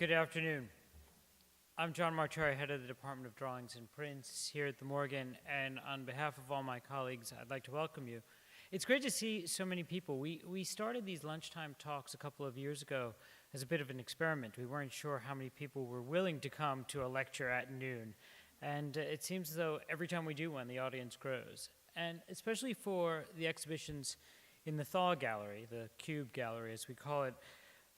Good afternoon. I'm John Marchari, head of the Department of Drawings and Prints here at the Morgan, and on behalf of all my colleagues, I'd like to welcome you. It's great to see so many people. We started these lunchtime talks a couple of years ago as a bit of an experiment. We weren't sure how many people were willing to come to a lecture at noon, and it seems as though every time we do one, the audience grows. And especially for the exhibitions in the Thaw Gallery, the Cube Gallery as we call it,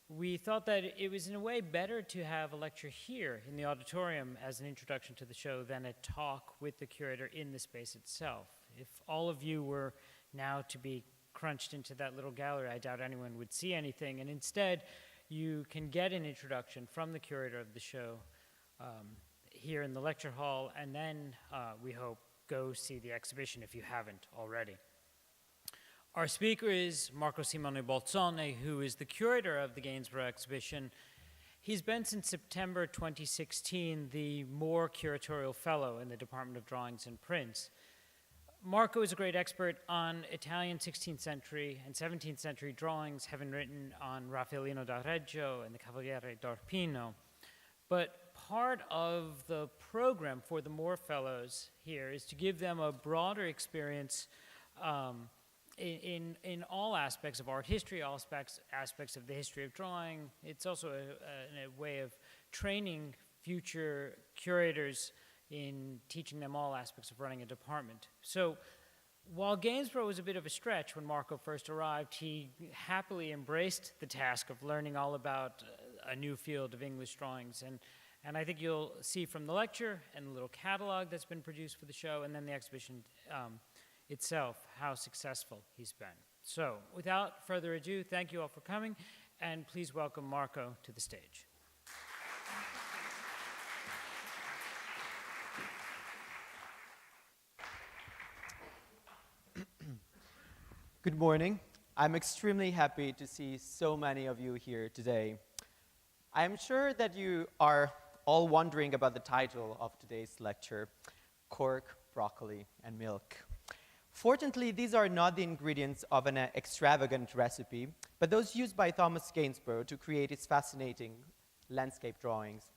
we thought that it was in a way better to have a lecture here in the auditorium as an introduction to the show than a talk with the curator in the space itself. If all of you were now to be crunched into that little gallery, I doubt anyone would see anything, and instead you can get an introduction from the curator of the show here in the lecture hall, and then we hope go see the exhibition if you haven't already. Our speaker is Marco Simone Bolzoni, who is the curator of the Gainsborough exhibition. He's been since September 2016 the Moore Curatorial Fellow in the Department of Drawings and Prints. Marco is a great expert on Italian 16th century and 17th century drawings, having written on Raffaellino da Reggio and the Cavaliere d'Arpino. But part of the program for the Moore Fellows here is to give them a broader experience in all aspects of art history, all aspects of the history of drawing. It's also a way of training future curators in teaching them all aspects of running a department. So while Gainsborough was a bit of a stretch when Marco first arrived, he happily embraced the task of learning all about a new field of English drawings. And I think you'll see from the lecture and the little catalog that's been produced for the show, and then the exhibition itself, how successful he's been. So, without further ado, thank you all for coming, and please welcome Marco to the stage. Good morning. I'm extremely happy to see so many of you here today. I'm sure that you are all wondering about the title of today's lecture, Cork, Broccoli, and Milk. Fortunately, these are not the ingredients of an extravagant recipe, but those used by Thomas Gainsborough to create his fascinating landscape drawings.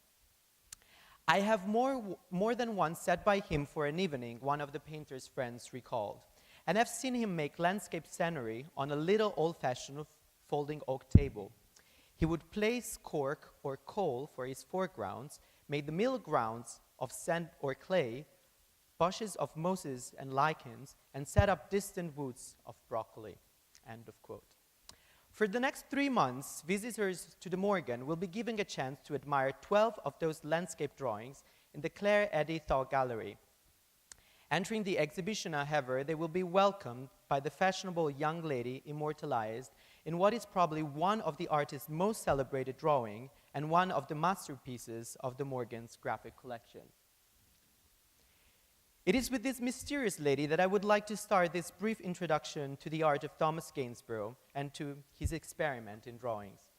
I have more than once sat by him for an evening, one of the painter's friends recalled, and I've seen him make landscape scenery on a little old-fashioned folding oak table. He would place cork or coal for his foregrounds, made the middle grounds of sand or clay, bushes of mosses and lichens, and set up distant woods of broccoli." End of quote. For the next 3 months, visitors to the Morgan will be given a chance to admire 12 of those landscape drawings in the Claire Eddy Thaw Gallery. Entering the exhibition, however, they will be welcomed by the fashionable young lady immortalized in what is probably one of the artist's most celebrated drawing and one of the masterpieces of the Morgan's graphic collection. It is with this mysterious lady that I would like to start this brief introduction to the art of Thomas Gainsborough and to his experiment in drawings.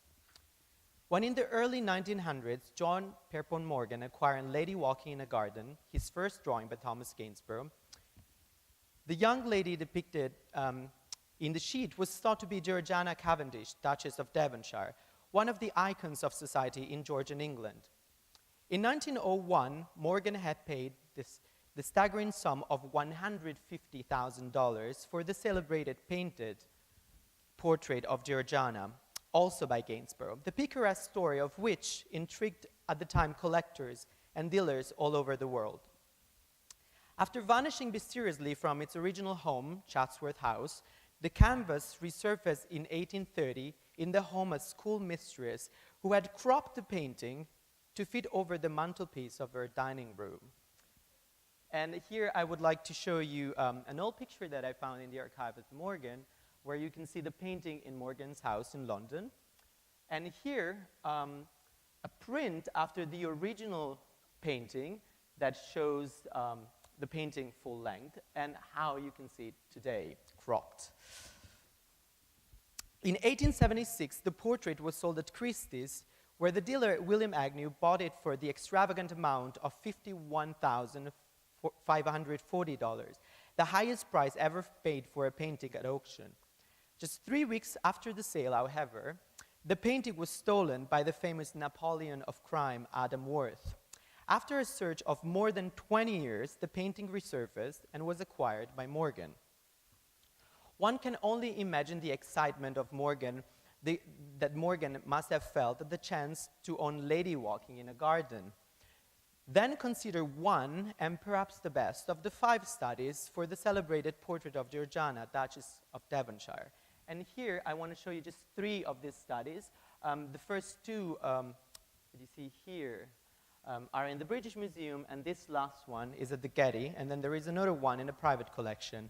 When in the early 1900s, John Pierpont Morgan acquired Lady Walking in a Garden, his first drawing by Thomas Gainsborough, the young lady depicted in the sheet was thought to be Georgiana Cavendish, Duchess of Devonshire, one of the icons of society in Georgian England. In 1901, Morgan had paid the staggering sum of $150,000 for the celebrated painted portrait of Georgiana, also by Gainsborough, the picaresque story of which intrigued at the time collectors and dealers all over the world. After vanishing mysteriously from its original home, Chatsworth House, the canvas resurfaced in 1830 in the home of a schoolmistress who had cropped the painting to fit over the mantelpiece of her dining room. And here I would like to show you an old picture that I found in the archive at Morgan, where you can see the painting in Morgan's house in London. And here, a print after the original painting that shows the painting full length and how you can see it today, cropped. In 1876, the portrait was sold at Christie's, where the dealer William Agnew bought it for the extravagant amount of $51,540, the highest price ever paid for a painting at auction. Just 3 weeks after the sale, however, The painting was stolen by the famous Napoleon of crime, Adam Worth. After a search of more than 20 years, the painting resurfaced and was acquired by Morgan. One can only imagine the excitement of Morgan, that Morgan must have felt at the chance to own Lady Walking in a Garden. Then consider one, and perhaps the best, of the 5 studies for the celebrated portrait of Georgiana, Duchess of Devonshire. And here I want to show you just 3 of these studies. The first 2 that you see here are in the British Museum, and this last one is at the Getty, and then there is another one in a private collection.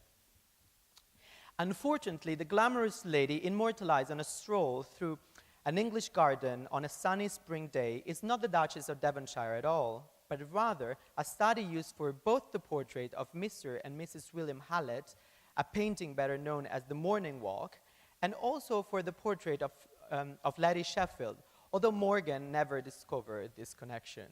Unfortunately, the glamorous lady immortalized on a stroll through an English garden on a sunny spring day is not the Duchess of Devonshire at all, but rather a study used for both the portrait of Mr. and Mrs. William Hallett, a painting better known as the Morning Walk, and also for the portrait of Lady Sheffield, although Morgan never discovered this connection.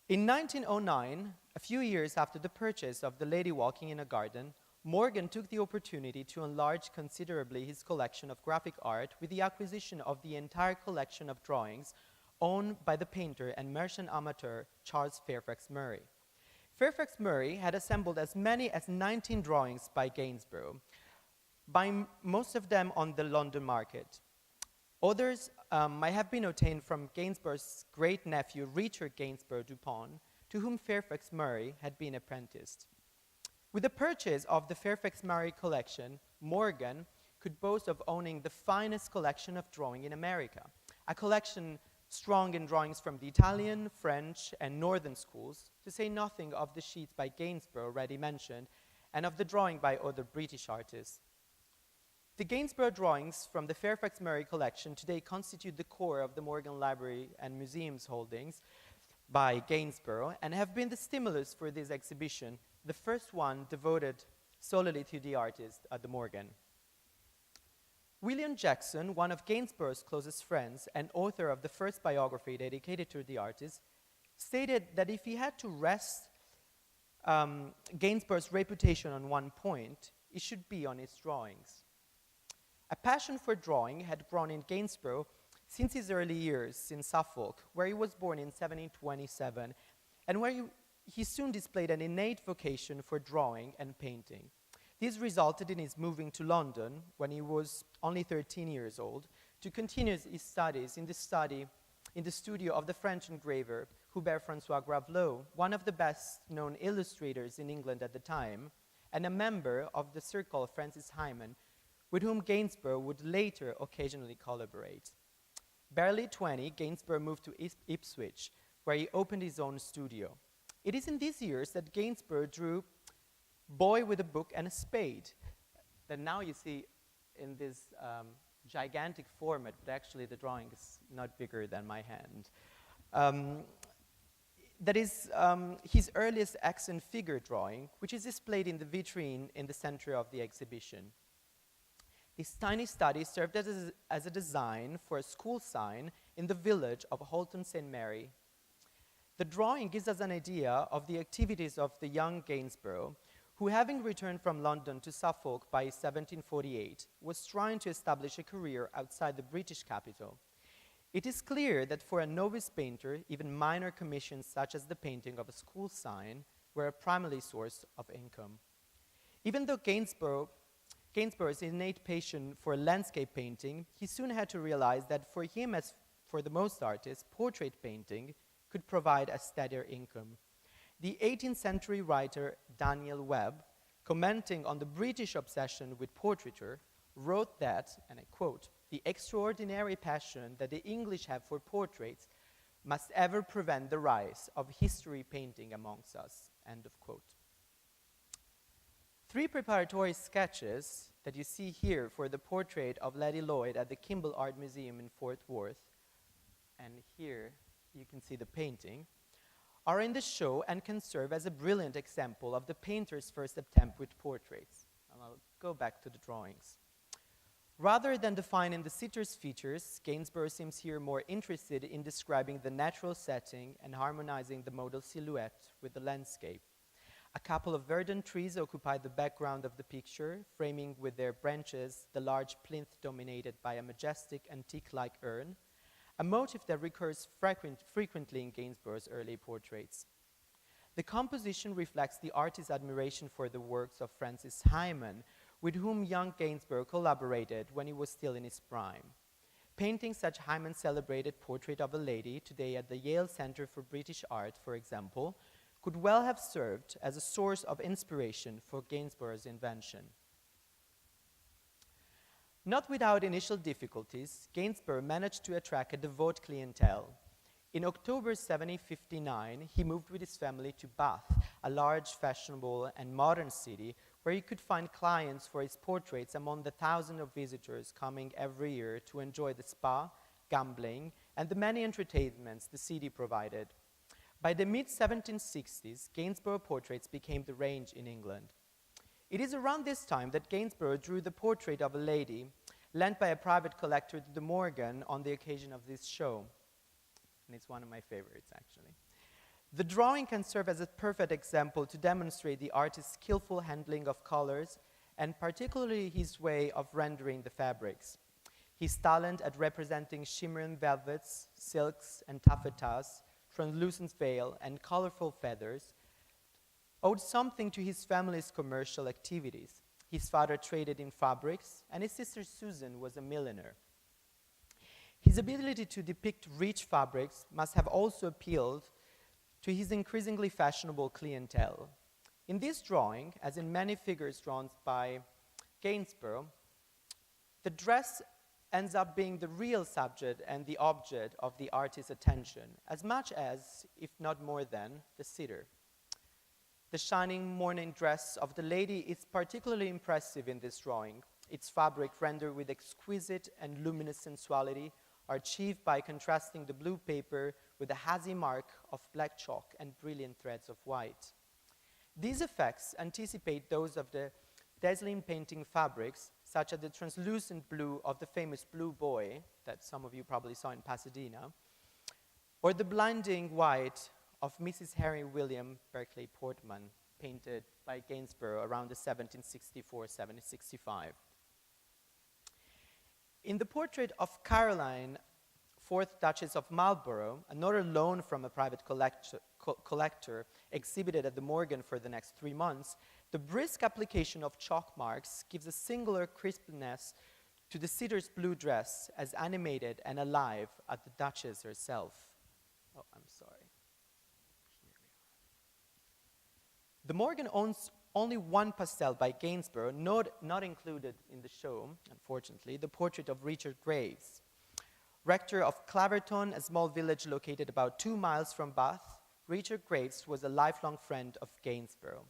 In 1909, a few years after the purchase of The Lady Walking in a Garden, Morgan took the opportunity to enlarge considerably his collection of graphic art with the acquisition of the entire collection of drawings owned by the painter and merchant amateur Charles Fairfax Murray. Fairfax Murray had assembled as many as 19 drawings by Gainsborough, buying most of them on the London market. Others might have been obtained from Gainsborough's great-nephew Richard Gainsborough Dupont, to whom Fairfax Murray had been apprenticed. With the purchase of the Fairfax Murray collection, Morgan could boast of owning the finest collection of drawing in America, a collection strong in drawings from the Italian, French, and Northern schools, to say nothing of the sheets by Gainsborough already mentioned, and of the drawing by other British artists. The Gainsborough drawings from the Fairfax Murray collection today constitute the core of the Morgan Library and Museum's holdings by Gainsborough, and have been the stimulus for this exhibition, the first one devoted solely to the artist at the Morgan. William Jackson, one of Gainsborough's closest friends and author of the first biography dedicated to the artist, stated that if he had to rest Gainsborough's reputation on one point, it should be on his drawings. A passion for drawing had grown in Gainsborough since his early years in Suffolk, where he was born in 1727, and where he soon displayed an innate vocation for drawing and painting. This resulted in his moving to London when he was only 13 years old to continue his studies in the studio of the French engraver Hubert-François Gravelot, one of the best-known illustrators in England at the time, and a member of the circle of Francis Hyman, with whom Gainsborough would later occasionally collaborate. Barely 20, Gainsborough moved to Ipswich, where he opened his own studio. It is in these years that Gainsborough drew Boy with a Book and a Spade, that now you see in this gigantic format, but actually the drawing is not bigger than my hand. That is his earliest action figure drawing, which is displayed in the vitrine in the center of the exhibition. This tiny study served as a design for a school sign in the village of Holton St. Mary. The drawing gives us an idea of the activities of the young Gainsborough, who, having returned from London to Suffolk by 1748, was trying to establish a career outside the British capital. It is clear that for a novice painter, even minor commissions such as the painting of a school sign were a primary source of income. Even though Gainsborough's innate passion for landscape painting, he soon had to realize that for him, as for the most artists, portrait painting could provide a steadier income. The 18th century writer Daniel Webb, commenting on the British obsession with portraiture, wrote that, and I quote, "The extraordinary passion that the English have for portraits must ever prevent the rise of history painting amongst us," end of quote. 3 preparatory sketches that you see here for the portrait of Lady Lloyd at the Kimball Art Museum in Fort Worth, and here you can see the painting, are in the show and can serve as a brilliant example of the painter's first attempt with portraits. And I'll go back to the drawings. Rather than defining the sitter's features, Gainsborough seems here more interested in describing the natural setting and harmonizing the model silhouette with the landscape. A couple of verdant trees occupy the background of the picture, framing with their branches the large plinth dominated by a majestic antique-like urn, a motif that recurs frequently in Gainsborough's early portraits. The composition reflects the artist's admiration for the works of Francis Hyman, with whom young Gainsborough collaborated when he was still in his prime. Painting such Hyman's celebrated Portrait of a Lady, today at the Yale Center for British Art, for example, could well have served as a source of inspiration for Gainsborough's invention. Not without initial difficulties, Gainsborough managed to attract a devout clientele. In October 1759, he moved with his family to Bath, a large, fashionable, and modern city where he could find clients for his portraits among the thousands of visitors coming every year to enjoy the spa, gambling, and the many entertainments the city provided. By the mid-1760s, Gainsborough portraits became the rage in England. It is around this time that Gainsborough drew the Portrait of a Lady, lent by a private collector to the Morgan on the occasion of this show. And it's one of my favorites, actually. The drawing can serve as a perfect example to demonstrate the artist's skillful handling of colors and particularly his way of rendering the fabrics. His talent at representing shimmering velvets, silks, and taffetas, translucent veil, and colorful feathers owed something to his family's commercial activities. His father traded in fabrics, and his sister Susan was a milliner. His ability to depict rich fabrics must have also appealed to his increasingly fashionable clientele. In this drawing, as in many figures drawn by Gainsborough, the dress ends up being the real subject and the object of the artist's attention, as much as, if not more than, the sitter. The shining morning dress of the lady is particularly impressive in this drawing. Its fabric, rendered with exquisite and luminous sensuality, are achieved by contrasting the blue paper with a hazy mark of black chalk and brilliant threads of white. These effects anticipate those of the dazzling painting fabrics, such as the translucent blue of the famous Blue Boy that some of you probably saw in Pasadena, or the blinding white of Mrs. Harry William Berkeley Portman, painted by Gainsborough around the 1764-1765. In the portrait of Caroline, 4th Duchess of Marlborough, another loan from a private collector exhibited at the Morgan for the next 3 months, the brisk application of chalk marks gives a singular crispness to the sitter's blue dress, as animated and alive as the Duchess herself. Oh, I'm sorry. Here we are. The Morgan owns only one pastel by Gainsborough, not included in the show, unfortunately, the portrait of Richard Graves. Rector of Claverton, a small village located about 2 miles from Bath, Richard Graves was a lifelong friend of Gainsborough.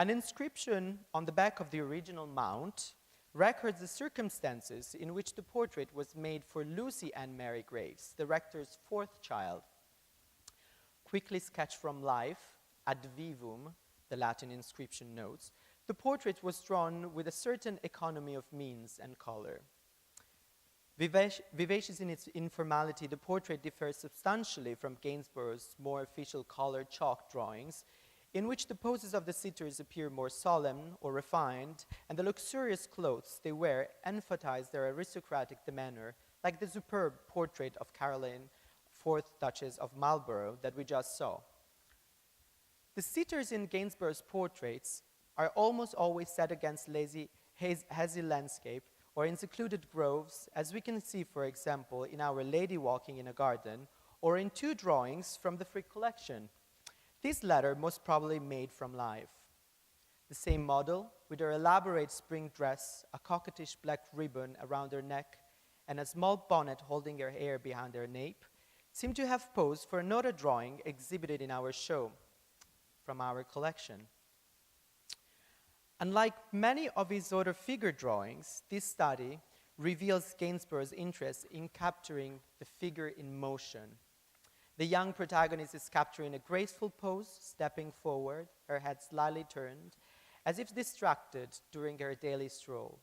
An inscription on the back of the original mount records the circumstances in which the portrait was made for Lucy Ann Mary Graves, the rector's 4th child. Quickly sketched from life, ad vivum, the Latin inscription notes, the portrait was drawn with a certain economy of means and color. Vivacious in its informality, the portrait differs substantially from Gainsborough's more official colored chalk drawings, in which the poses of the sitters appear more solemn or refined, and the luxurious clothes they wear emphasize their aristocratic demeanor, like the superb portrait of Caroline, 4th Duchess of Marlborough, that we just saw. The sitters in Gainsborough's portraits are almost always set against hazy landscape or in secluded groves, as we can see, for example, in Our Lady Walking in a Garden, or in 2 drawings from the Frick collection. This latter most probably made from life. The same model, with her elaborate spring dress, a coquettish black ribbon around her neck, and a small bonnet holding her hair behind her nape, seem to have posed for another drawing exhibited in our show from our collection. Unlike many of his other figure drawings, this study reveals Gainsborough's interest in capturing the figure in motion. The young protagonist is captured in a graceful pose, stepping forward, her head slightly turned, as if distracted during her daily stroll.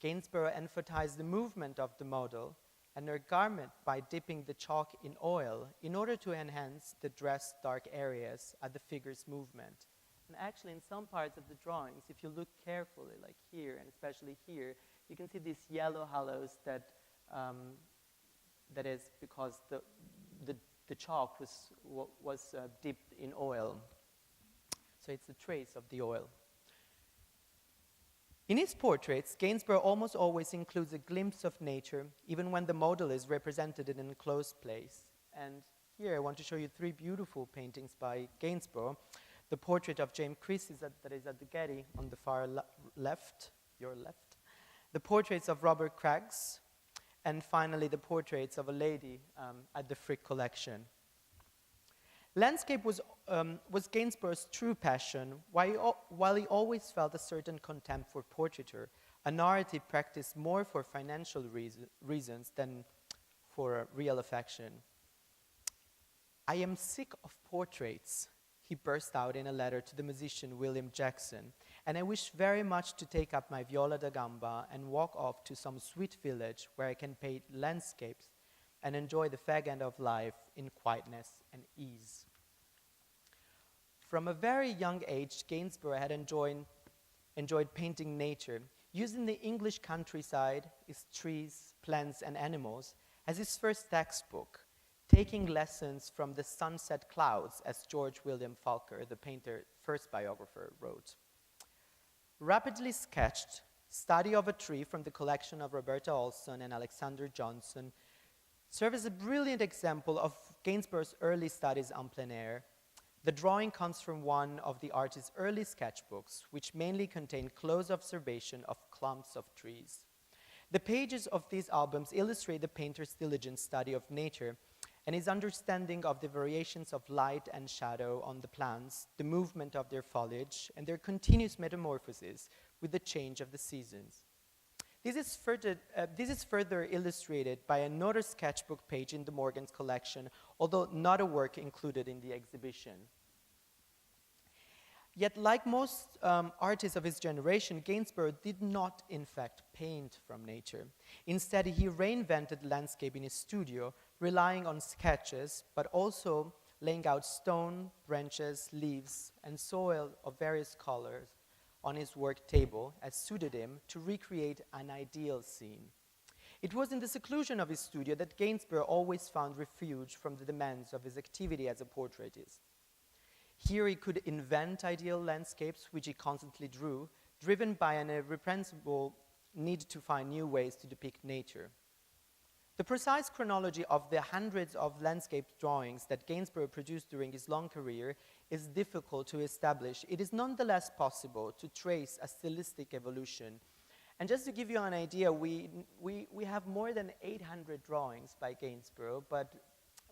Gainsborough emphasized the movement of the model, and her garment by dipping the chalk in oil in order to enhance the dress dark areas at the figure's movement. And actually, in some parts of the drawings, if you look carefully, like here, and especially here, you can see these yellow hollows that is because the chalk was dipped in oil. So it's a trace of the oil. In his portraits, Gainsborough almost always includes a glimpse of nature, even when the model is represented in an enclosed place. And here I want to show you 3 beautiful paintings by Gainsborough. The portrait of James Christie that is at the Getty on the far left, your left. The portraits of Robert Craggs, and finally the portraits of a lady at the Frick collection. Landscape was Gainsborough's true passion. While he always felt a certain contempt for portraiture, a narrative practiced more for financial reasons than for real affection. "I am sick of portraits," he burst out in a letter to the musician William Jackson, "and I wish very much to take up my viola da gamba and walk off to some sweet village where I can paint landscapes and enjoy the fag end of life in quietness and ease." From a very young age, Gainsborough had enjoyed painting nature, using the English countryside, its trees, plants, and animals, as his first textbook, taking lessons from the sunset clouds, as George William Falker, the painter's first biographer, wrote. Rapidly sketched, Study of a Tree from the collection of Roberta Olson and Alexander Johnson serve as a brilliant example of Gainsborough's early studies en plein air. The drawing comes from one of the artist's early sketchbooks, which mainly contain close observation of clumps of trees. The pages of these albums illustrate the painter's diligent study of nature and his understanding of the variations of light and shadow on the plants, the movement of their foliage, and their continuous metamorphosis with the change of the seasons. This is further illustrated by another sketchbook page in the Morgan's collection, although not a work included in the exhibition. Yet, like most artists of his generation, Gainsborough did not, in fact, paint from nature. Instead, he reinvented landscape in his studio, relying on sketches, but also laying out stone, branches, leaves, and soil of various colors on his work table, as suited him to recreate an ideal scene. It was in the seclusion of his studio that Gainsborough always found refuge from the demands of his activity as a portraitist. Here he could invent ideal landscapes, which he constantly drew, driven by an irrepressible need to find new ways to depict nature. The precise chronology of the hundreds of landscape drawings that Gainsborough produced during his long career is difficult to establish. It is nonetheless possible to trace a stylistic evolution. And just to give you an idea, we have more than 800 drawings by Gainsborough, but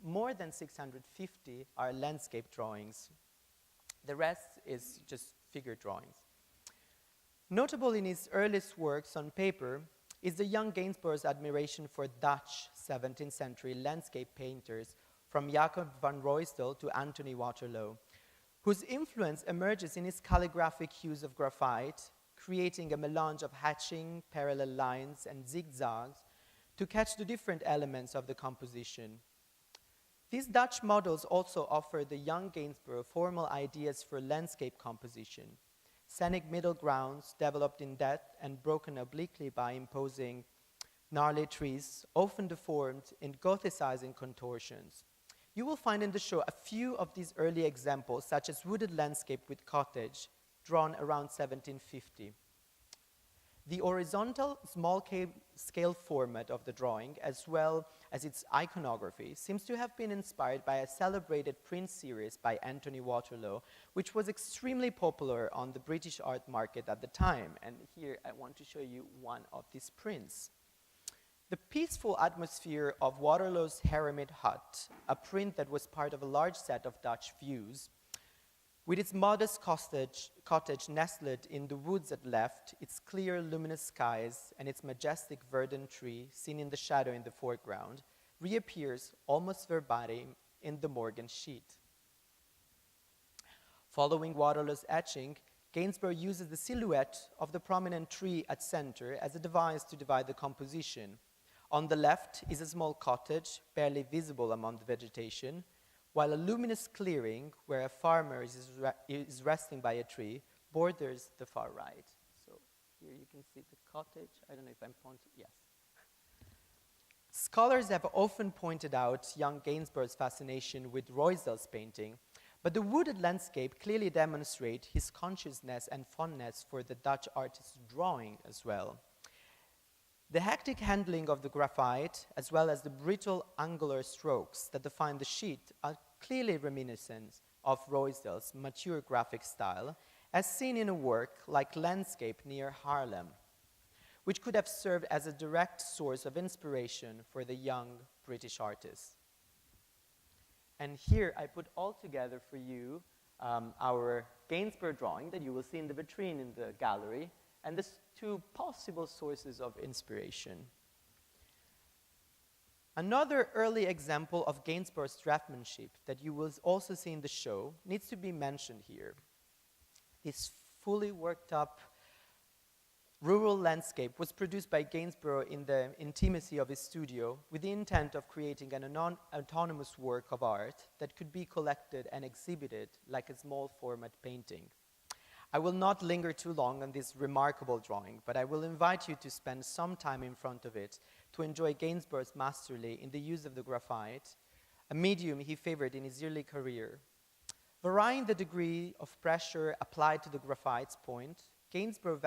more than 650 are landscape drawings. The rest is just figure drawings. Notable in his earliest works on paper is the young Gainsborough's admiration for Dutch 17th century landscape painters, from Jacob van Ruysdael to Anthony Waterloo, whose influence emerges in his calligraphic use of graphite, creating a melange of hatching, parallel lines, and zigzags to catch the different elements of the composition. These Dutch models also offer the young Gainsborough formal ideas for landscape composition, scenic middle grounds developed in depth and broken obliquely by imposing gnarly trees, often deformed in gothicizing contortions. You will find in the show a few of these early examples, such as wooded landscape with cottage, drawn around 1750. The horizontal small-scale format of the drawing, as well as its iconography, seems to have been inspired by a celebrated print series by Anthony Waterloo, which was extremely popular on the British art market at the time. And here I want to show you one of these prints. The peaceful atmosphere of Waterloo's Hermit Hut, a print that was part of a large set of Dutch views, with its modest cottage nestled in the woods at left, its clear, luminous skies, and its majestic verdant tree, seen in the shadow in the foreground, reappears almost verbatim in the Morgan sheet. Following Waterloo's etching, Gainsborough uses the silhouette of the prominent tree at center as a device to divide the composition, On the left is a small cottage, barely visible among the vegetation, while a luminous clearing where a farmer is resting by a tree borders the far right. So here you can see the cottage. I don't know if I'm pointing, yes. Scholars have often pointed out young Gainsborough's fascination with Ruysdael's painting, but the wooded landscape clearly demonstrates his consciousness and fondness for the Dutch artist's drawing as well. The hectic handling of the graphite, as well as the brittle angular strokes that define the sheet, are clearly reminiscent of Ruysdael's mature graphic style, as seen in a work like Landscape near Haarlem, which could have served as a direct source of inspiration for the young British artist. And here I put all together for you our Gainsborough drawing that you will see in the vitrine in the gallery, and the two possible sources of inspiration. Another early example of Gainsborough's draftsmanship that you will also see in the show needs to be mentioned here. This fully worked up rural landscape was produced by Gainsborough in the intimacy of his studio with the intent of creating an autonomous work of art that could be collected and exhibited like a small format painting. I will not linger too long on this remarkable drawing, but I will invite you to spend some time in front of it to enjoy Gainsborough's masterly in the use of the graphite, a medium he favored in his early career. Varying the degree of pressure applied to the graphite's point, Gainsborough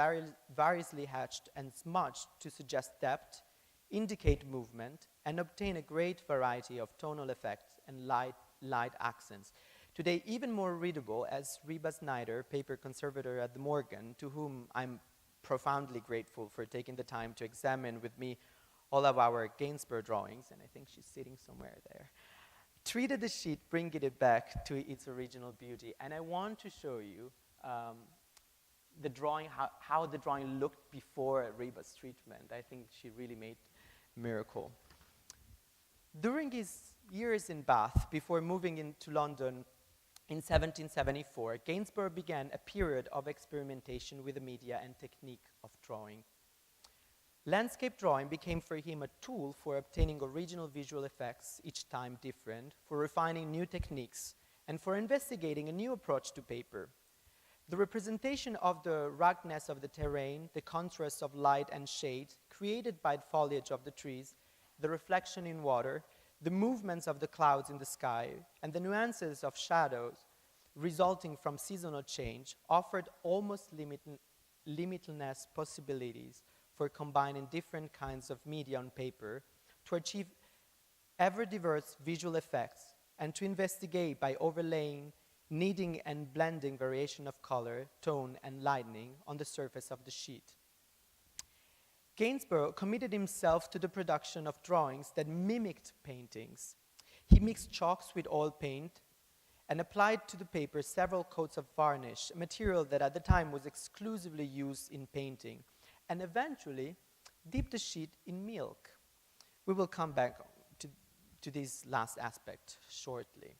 variously hatched and smudged to suggest depth, indicate movement, and obtain a great variety of tonal effects and light accents. Today, even more readable as Reba Snyder, paper conservator at the Morgan, to whom I'm profoundly grateful for taking the time to examine with me all of our Gainsborough drawings, and I think she's sitting somewhere there, treated the sheet, bringing it back to its original beauty. And I want to show you the drawing, how the drawing looked before Reba's treatment. I think she really made a miracle. During his years in Bath, before moving into London in 1774, Gainsborough began a period of experimentation with the media and technique of drawing. Landscape drawing became for him a tool for obtaining original visual effects, each time different, for refining new techniques, and for investigating a new approach to paper. The representation of the ruggedness of the terrain, the contrast of light and shade created by the foliage of the trees, the reflection in water, the movements of the clouds in the sky, and the nuances of shadows resulting from seasonal change offered almost limitless possibilities for combining different kinds of media on paper to achieve ever-diverse visual effects and to investigate by overlaying, kneading and blending variation of color, tone, and lighting on the surface of the sheet. Gainsborough committed himself to the production of drawings that mimicked paintings. He mixed chalks with oil paint and applied to the paper several coats of varnish, a material that at the time was exclusively used in painting, and eventually dipped the sheet in milk. We will come back to this last aspect shortly.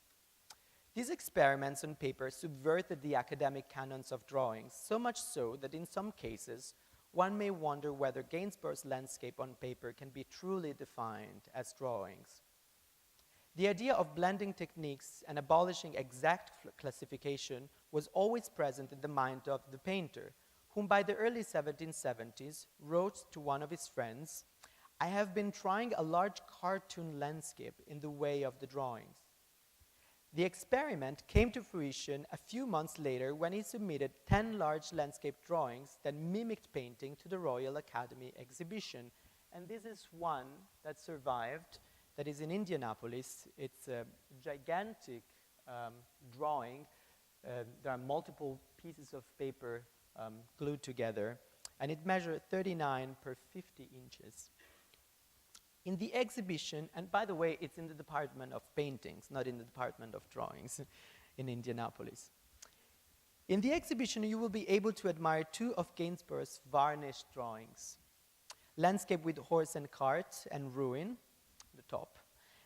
These experiments on paper subverted the academic canons of drawings, so much so that in some cases, one may wonder whether Gainsborough's landscape on paper can be truly defined as drawings. The idea of blending techniques and abolishing exact classification was always present in the mind of the painter, whom by the early 1770s wrote to one of his friends, "I have been trying a large cartoon landscape in the way of the drawings." The experiment came to fruition a few months later when he submitted 10 large landscape drawings that mimicked painting to the Royal Academy exhibition. And this is one that survived, that is in Indianapolis. It's a gigantic drawing. There are multiple pieces of paper glued together, and it measured 39 per 50 inches. In the exhibition, and by the way, it's in the Department of Paintings, not in the Department of Drawings in Indianapolis. In the exhibition, you will be able to admire two of Gainsborough's varnished drawings. Landscape with horse and cart and ruin, the top,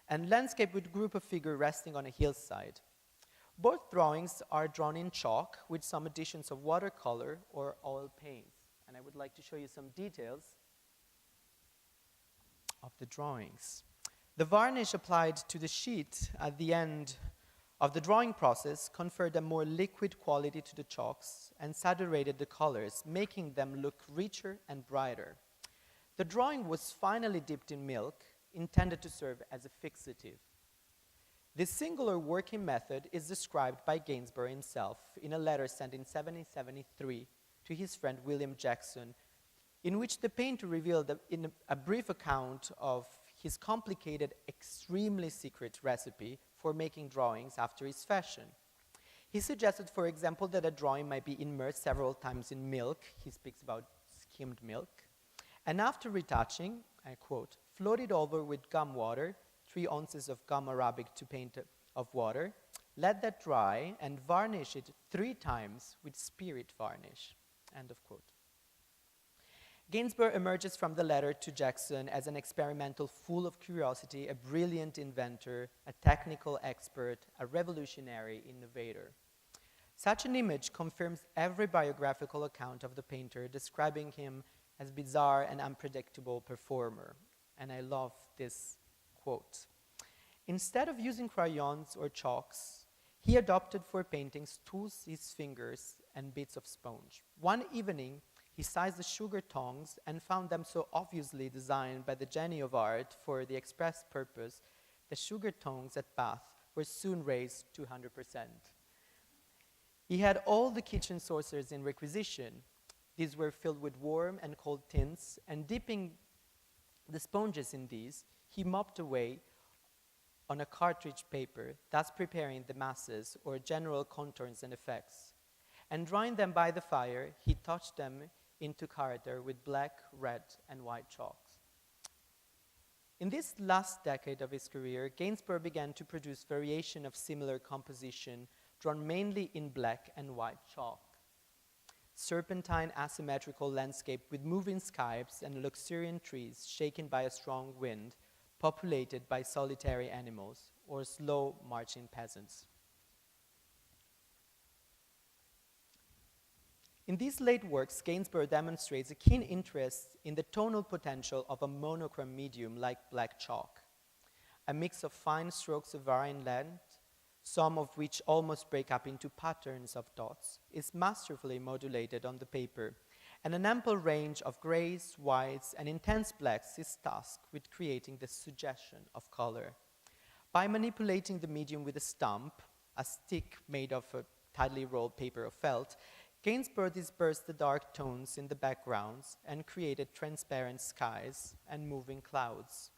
and landscape with group of figure resting on a hillside. Both drawings are drawn in chalk with some additions of watercolor or oil paints. And I would like to show you some details of the drawings. The varnish applied to the sheet at the end of the drawing process conferred a more liquid quality to the chalks and saturated the colors, making them look richer and brighter. The drawing was finally dipped in milk, intended to serve as a fixative. This singular working method is described by Gainsborough himself in a letter sent in 1773 to his friend William Jackson, in which the painter revealed in a brief account of his complicated, extremely secret recipe for making drawings after his fashion. He suggested, for example, that a drawing might be immersed several times in milk. He speaks about skimmed milk. And after retouching, I quote, float it over with gum water, 3 ounces of gum arabic to paint of water, let that dry, and varnish it 3 times with spirit varnish, end of quote. Gainsborough emerges from the letter to Jackson as an experimental full of curiosity, a brilliant inventor, a technical expert, a revolutionary innovator. Such an image confirms every biographical account of the painter, describing him as bizarre and unpredictable performer. And I love this quote. Instead of using crayons or chalks, he adopted for paintings tools, his fingers, and bits of sponge. One evening, he sized the sugar tongs and found them so obviously designed by the genie of art for the express purpose, the sugar tongs at Bath were soon raised to 100%. He had all the kitchen saucers in requisition. These were filled with warm and cold tints, and dipping the sponges in these, he mopped away on a cartridge paper, thus preparing the masses or general contours and effects. And drying them by the fire, he touched them into character with black, red, and white chalks. In this last decade of his career, Gainsborough began to produce variation of similar composition, drawn mainly in black and white chalk. Serpentine asymmetrical landscape with moving skies and luxuriant trees shaken by a strong wind, populated by solitary animals or slow marching peasants. In these late works, Gainsborough demonstrates a keen interest in the tonal potential of a monochrome medium like black chalk, a mix of fine strokes of varying length, some of which almost break up into patterns of dots, is masterfully modulated on the paper, and an ample range of grays, whites, and intense blacks is tasked with creating the suggestion of color. By manipulating the medium with a stump, a stick made of a tightly rolled paper of felt, Gainsborough dispersed the dark tones in the backgrounds and created transparent skies and moving clouds.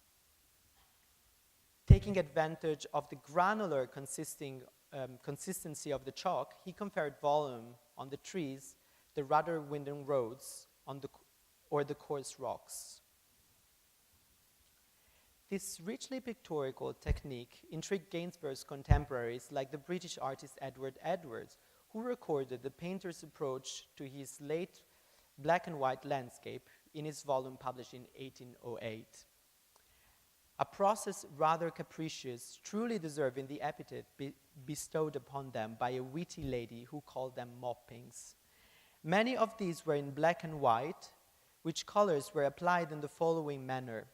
Taking advantage of the granular consistency of the chalk, he conferred volume on the trees, the rather winding roads, or the coarse rocks. This richly pictorial technique intrigued Gainsborough's contemporaries like the British artist Edward Edwards, who recorded the painter's approach to his late black and white landscape in his volume published in 1808. A process rather capricious, truly deserving the epithet bestowed upon them by a witty lady who called them moppings. Many of these were in black and white, which colors were applied in the following manner.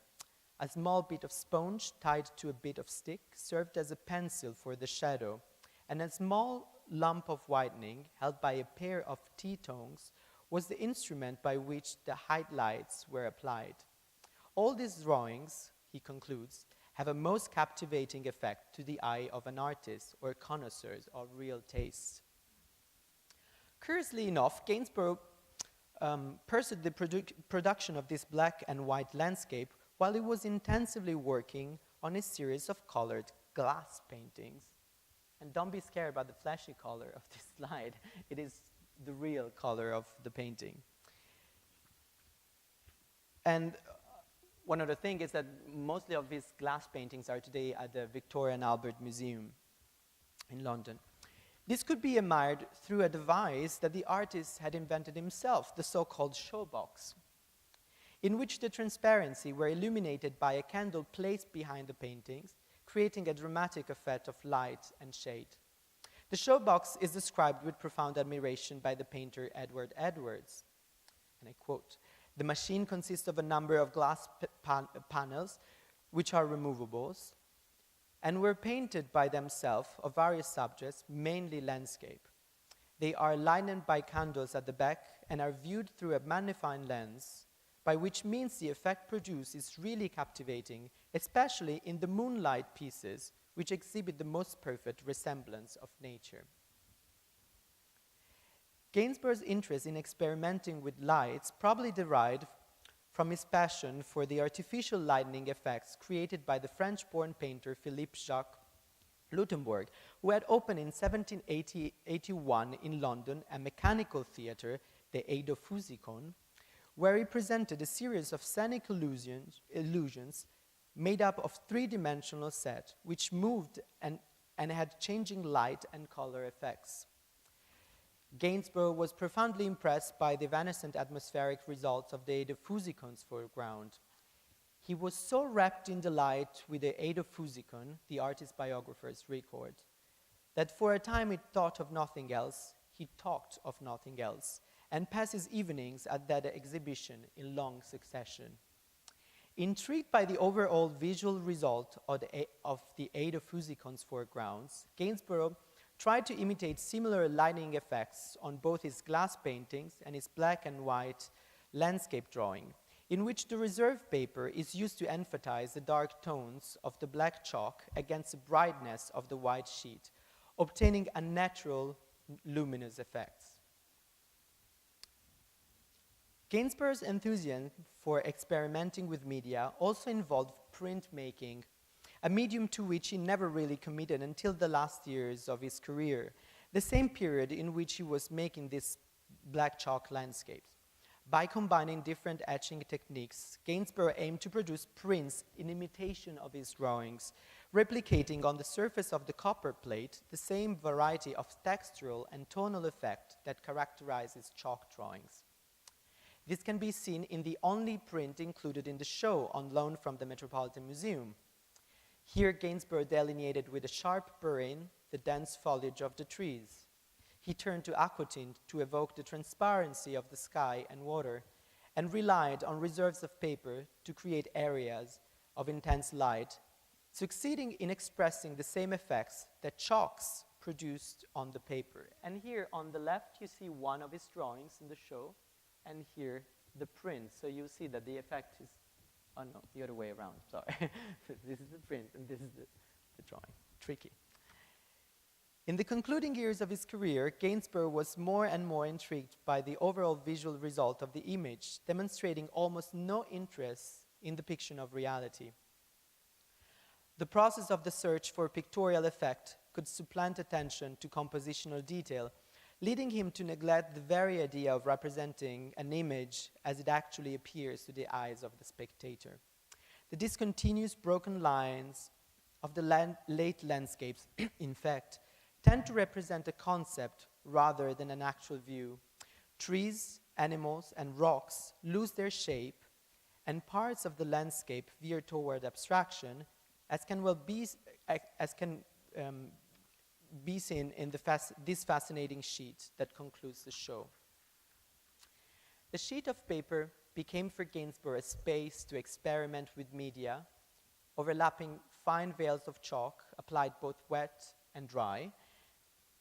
A small bit of sponge tied to a bit of stick served as a pencil for the shadow, and a small lump of whitening, held by a pair of T-tongs, was the instrument by which the highlights were applied. All these drawings, he concludes, have a most captivating effect to the eye of an artist or connoisseur of real taste. Curiously enough, Gainsborough pursued the production of this black and white landscape while he was intensively working on a series of colored glass paintings. And don't be scared about the flashy color of this slide. It is the real color of the painting. And one other thing is that mostly of these glass paintings are today at the Victoria and Albert Museum in London. This could be admired through a device that the artist had invented himself, the so-called showbox, in which the transparency were illuminated by a candle placed behind the paintings, creating a dramatic effect of light and shade. The showbox is described with profound admiration by the painter Edward Edwards, and I quote, The machine consists of a number of glass panels, which are removables, and were painted by themselves of various subjects, mainly landscape. They are lightened by candles at the back and are viewed through a magnifying lens, by which means the effect produced is really captivating, especially in the moonlight pieces, which exhibit the most perfect resemblance of nature. Gainsborough's interest in experimenting with lights probably derived from his passion for the artificial lighting effects created by the French-born painter Philippe Jacques Lutembourg, who had opened in 1781 in London a mechanical theatre, the Eidophusikon, where he presented a series of scenic illusions made up of three-dimensional sets, which moved and had changing light and color effects. Gainsborough was profoundly impressed by the evanescent atmospheric results of the Eidophusikon's foreground. He was so wrapped in delight with the Eidophusikon, the artist's biographers record, that for a time he thought of nothing else, he talked of nothing else, and passed his evenings at that exhibition in long succession. Intrigued by the overall visual result of the Eidophusikon's foregrounds, Gainsborough tried to imitate similar lighting effects on both his glass paintings and his black and white landscape drawing, in which the reserve paper is used to emphasize the dark tones of the black chalk against the brightness of the white sheet, obtaining unnatural luminous effects. Gainsborough's enthusiasm for experimenting with media also involved printmaking, a medium to which he never really committed until the last years of his career, the same period in which he was making these black chalk landscapes. By combining different etching techniques, Gainsborough aimed to produce prints in imitation of his drawings, replicating on the surface of the copper plate the same variety of textural and tonal effect that characterizes chalk drawings. This can be seen in the only print included in the show on loan from the Metropolitan Museum. Here, Gainsborough delineated with a sharp burring the dense foliage of the trees. He turned to aquatint to evoke the transparency of the sky and water, and relied on reserves of paper to create areas of intense light, succeeding in expressing the same effects that chalks produced on the paper. And here on the left, you see one of his drawings in the show, and here the print. So you see that the effect is, oh no, the other way around, sorry. This is the print and this is the drawing, tricky. In the concluding years of his career, Gainsborough was more and more intrigued by the overall visual result of the image, demonstrating almost no interest in the depiction of reality. The process of the search for pictorial effect could supplant attention to compositional detail, leading him to neglect the very idea of representing an image as it actually appears to the eyes of the spectator. The discontinuous broken lines of the late landscapes, in fact, tend to represent a concept rather than an actual view. Trees, animals, and rocks lose their shape, and parts of the landscape veer toward abstraction, as can be seen in this fascinating sheet that concludes the show. The sheet of paper became for Gainsborough a space to experiment with media, overlapping fine veils of chalk applied both wet and dry,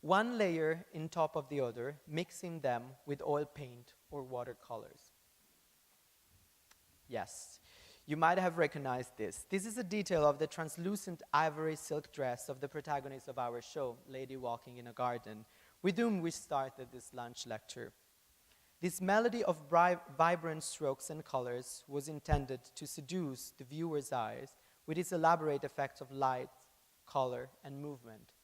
one layer in top of the other, mixing them with oil paint or watercolors. Yes, you might have recognized this. This is a detail of the translucent ivory silk dress of the protagonist of our show, Lady Walking in a Garden, with whom we started this lunch lecture. This melody of vibrant strokes and colors was intended to seduce the viewer's eyes with its elaborate effects of light, color, and movement.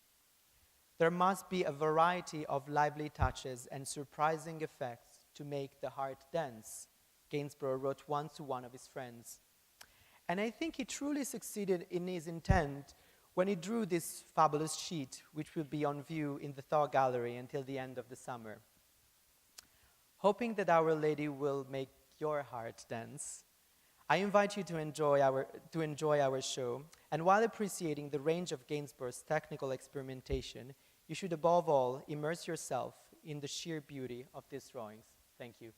There must be a variety of lively touches and surprising effects to make the heart dance, Gainsborough wrote once to one of his friends. And I think he truly succeeded in his intent when he drew this fabulous sheet, which will be on view in the Thaw Gallery until the end of the summer. Hoping that Our Lady will make your heart dance, I invite you to enjoy our show, and while appreciating the range of Gainsborough's technical experimentation, you should above all immerse yourself in the sheer beauty of these drawings. Thank you.